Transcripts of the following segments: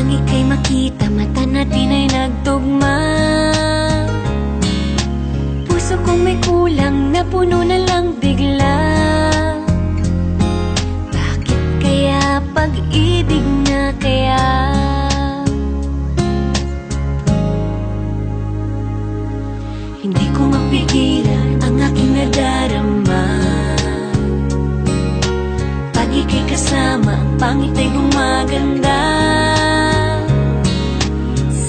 ika'y makita, mata natin ay nagtugma. Puso kong may kulang, napuno na lang bigla. Bakit kaya pag-ibig na kaya? Hindi ko mapigilan ang aking nadarama. Pag ika'y kasama, ang pangit ay gumaganda.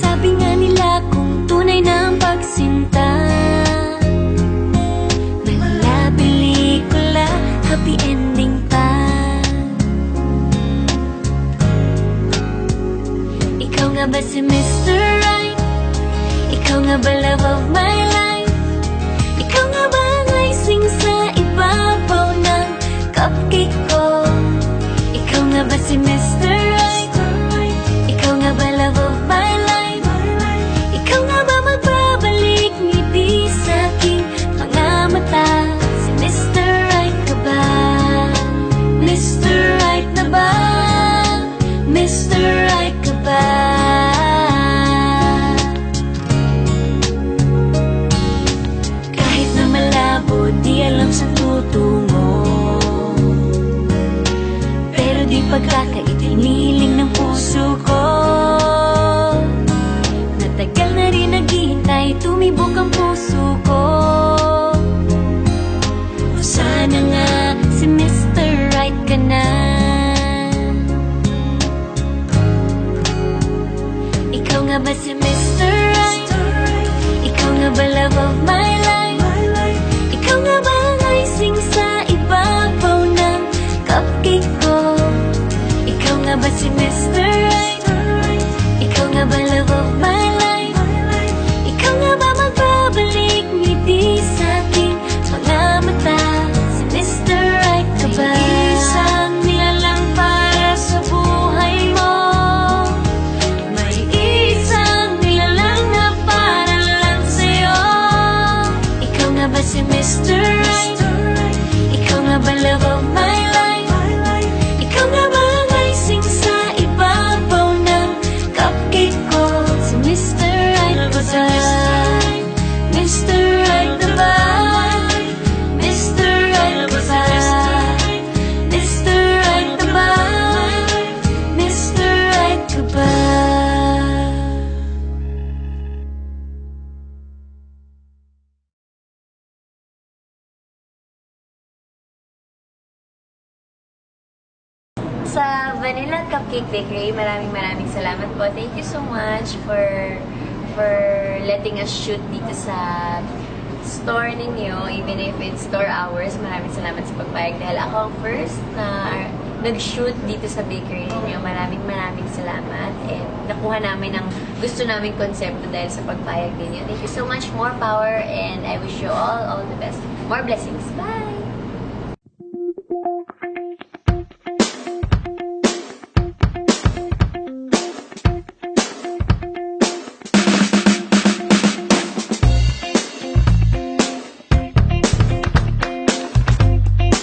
Sabi nga nila kung tunay na ang pagsinta, wala pelikula, happy ending pa. Ikaw nga ba si Mr. Right? Ikaw nga ba love of my life? Ikaw nga ba ang icing sa ibabaw ng cupcake ko? Ikaw nga ba si Mr. Right? Ikaw nga ba love of my life? Ikaw nga ba magbabalik ngiti sa aking mga mata? Si Mr. Right ka ba? Mr. Right na ba? Mr. Right ka ba? Kahit na malabo, di alam saan tutungo, pero di pagkakaitiniling ng puso ko. Natagal na rin naghihintay, tumibok ang puso ko. O sana nga si Mr. Right ka na. Ikaw nga ba si Mr. Right? Ikaw nga ba love of my life? Ikaw nga ba ang icing sa ibabaw ng cupcake ko? Ikaw nga ba si Mr. Right? Ikaw nga ba love of my life? Ikaw nga ba magbabalik ngiti sa aking mga mata? Si Mr. Right ka ba? Isang nilalang para sa buhay mo. May isang nilalang na para lang sa'yo. Ikaw nga ba si Mr. Right? Ikaw nga ba love of my life? Ikaw nga ba ang icing sa ibabaw ng cupcake ko? Si Mr. Right ka ba? Mr. Right na ba? Mr. Right ka ba? Mr. Right na ba? Mr. Right ka ba? Sa Vanilla Cupcake Bakery, maraming salamat po. Thank you so much for letting us shoot dito sa store ninyo, even if it's store hours. Maraming salamat sa pagpayag dahil ako ang first na nag-shoot dito sa bakery ninyo. Maraming salamat, and nakuha namin ang gusto naming konsepto dahil sa pagpayag ninyo. Thank you so much. More power, and I wish you all the best. More blessings. Bye!